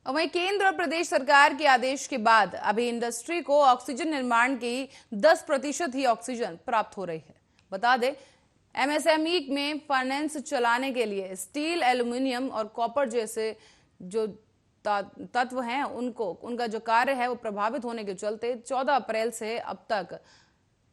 और वहीं केंद्र और प्रदेश सरकार के आदेश के बाद अभी इंडस्ट्री को ऑक्सीजन निर्माण की 10% ही ऑक्सीजन प्राप्त हो रही है। बता दें, एमएसएमई में फाइनेंस चलाने के लिए स्टील, एल्यूमिनियम और कॉपर जैसे जो तत्व हैं उनका जो कार्य है वो प्रभावित होने के चलते 14 अप्रैल से अब तक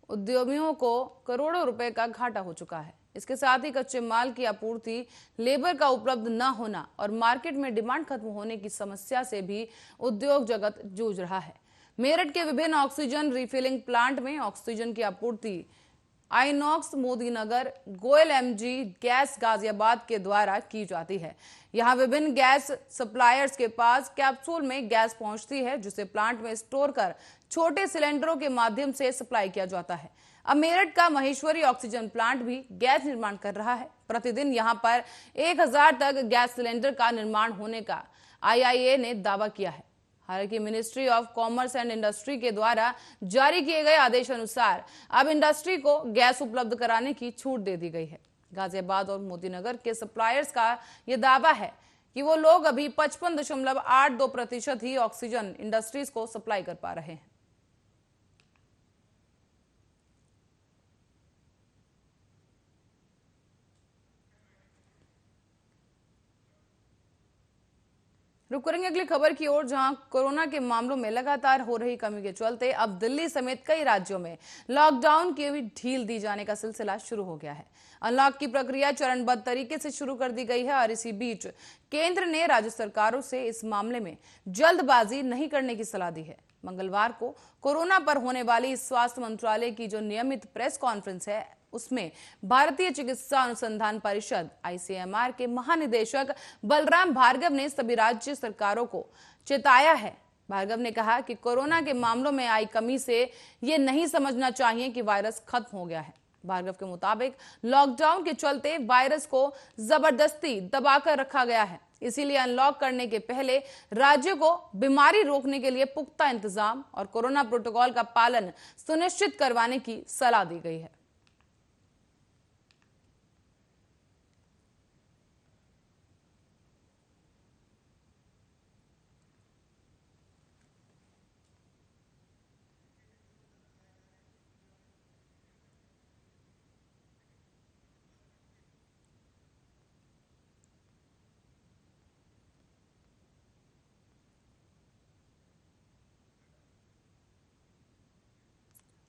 उद्यमियों को करोड़ों रुपए का घाटा हो चुका है। इसके साथ ही कच्चे माल की आपूर्ति, लेबर का उपलब्ध न होना और मार्केट में डिमांड खत्म होने की समस्या से भी उद्योग जगत जूझ रहा है। मेरठ के विभिन्न ऑक्सीजन रिफिलिंग प्लांट में ऑक्सीजन की आपूर्ति आइनॉक्स मोदीनगर, गोयल एमजी गैस गाजियाबाद के द्वारा की जाती है। यहां विभिन्न गैस सप्लायर्स के पास कैप्सूल में गैस पहुंचती है, जिसे प्लांट में स्टोर कर छोटे सिलेंडरों के माध्यम से सप्लाई किया जाता है। अब मेरठ का महेश्वरी ऑक्सीजन प्लांट भी गैस निर्माण कर रहा है। प्रतिदिन यहां पर 1000 तक गैस सिलेंडर का निर्माण होने का आईआईए ने दावा किया है। हालांकि ministry of commerce and industry के द्वारा जारी किए गए आदेश अनुसार अब इंडस्ट्री को गैस उपलब्ध कराने की छूट दे दी गई है। गाजियाबाद और मोदीनगर के सप्लायर्स का यह दावा है कि वो लोग अभी 55.82% ही ऑक्सीजन इंडस्ट्रीज को सप्लाई कर पा रहे हैं। रुक करेंगे अगली खबर की ओर, जहां कोरोना के मामलों में लगातार हो रही कमी के चलते अब दिल्ली समेत कई राज्यों में लॉकडाउन की भी ढील दी जाने का सिलसिला शुरू हो गया है। अनलॉक की प्रक्रिया चरणबद्ध तरीके से शुरू कर दी गई है और इसी बीच केंद्र ने राज्य सरकारों से इस मामले में जल्दबाजी नहीं करने की सलाह दी है। मंगलवार को कोरोना पर होने वाली स्वास्थ्य मंत्रालय की जो नियमित प्रेस कॉन्फ्रेंस है, उसमें भारतीय चिकित्सा अनुसंधान परिषद आईसीएमआर के महानिदेशक बलराम भार्गव ने सभी राज्य सरकारों को चेताया है। भार्गव ने कहा कि कोरोना के मामलों में आई कमी से ये नहीं समझना चाहिए कि वायरस खत्म हो गया है। भार्गव के मुताबिक लॉकडाउन के चलते वायरस को जबरदस्ती दबाकर रखा गया है, इसीलिए अनलॉक करने के पहले राज्यों को बीमारी रोकने के लिए पुख्ता इंतजाम और कोरोना प्रोटोकॉल का पालन सुनिश्चित करवाने की सलाह दी गई है।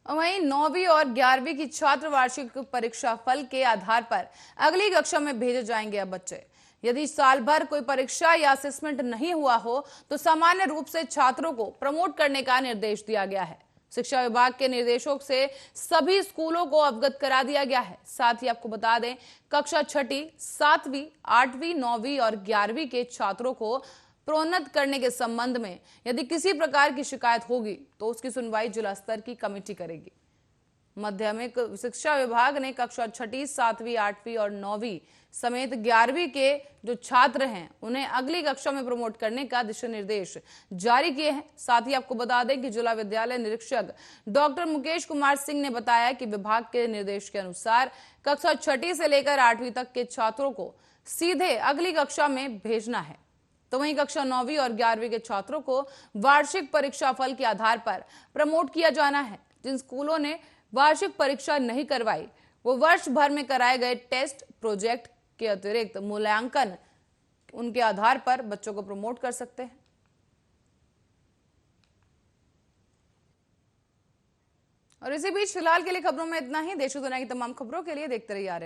वहीं 9वीं और 11वीं की छात्र वार्षिक परीक्षा फल के आधार पर अगली कक्षा में भेजे जाएंगे अब बच्चे। यदि साल भर कोई परीक्षा या असेसमेंट नहीं हुआ हो तो सामान्य रूप से छात्रों को प्रमोट करने का निर्देश दिया गया है। शिक्षा विभाग के निर्देशों से सभी स्कूलों को अवगत करा दिया गया है। साथ ही आपको बता दें, कक्षा 6ठी, 7वीं, 8वीं, 9वीं और 11वीं के छात्रों को प्रोन्नत करने के संबंध में यदि किसी प्रकार की शिकायत होगी तो उसकी सुनवाई जिला स्तर की कमेटी करेगी। माध्यमिक शिक्षा विभाग ने कक्षा 6ठी, 7वीं, 8वीं और 9वीं समेत 11वीं के जो छात्र हैं उन्हें अगली कक्षा में प्रमोट करने का दिशा निर्देश जारी किए हैं। साथ ही आपको बता दें कि जिला विद्यालय निरीक्षक डॉक्टर मुकेश कुमार सिंह ने बताया कि विभाग के निर्देश के अनुसार कक्षा 6ठी से लेकर 8वीं तक के छात्रों को सीधे अगली कक्षा में भेजना है। तो वहीं कक्षा 9वीं और 11वीं के छात्रों को वार्षिक परीक्षा फल के आधार पर प्रमोट किया जाना है। जिन स्कूलों ने वार्षिक परीक्षा नहीं करवाई वो वर्ष भर में कराए गए टेस्ट, प्रोजेक्ट के अतिरिक्त मूल्यांकन उनके आधार पर बच्चों को प्रमोट कर सकते हैं। और इसी बीच फिलहाल के लिए खबरों में इतना ही। देश और दुनिया की तमाम खबरों के लिए देखते रहिए RN।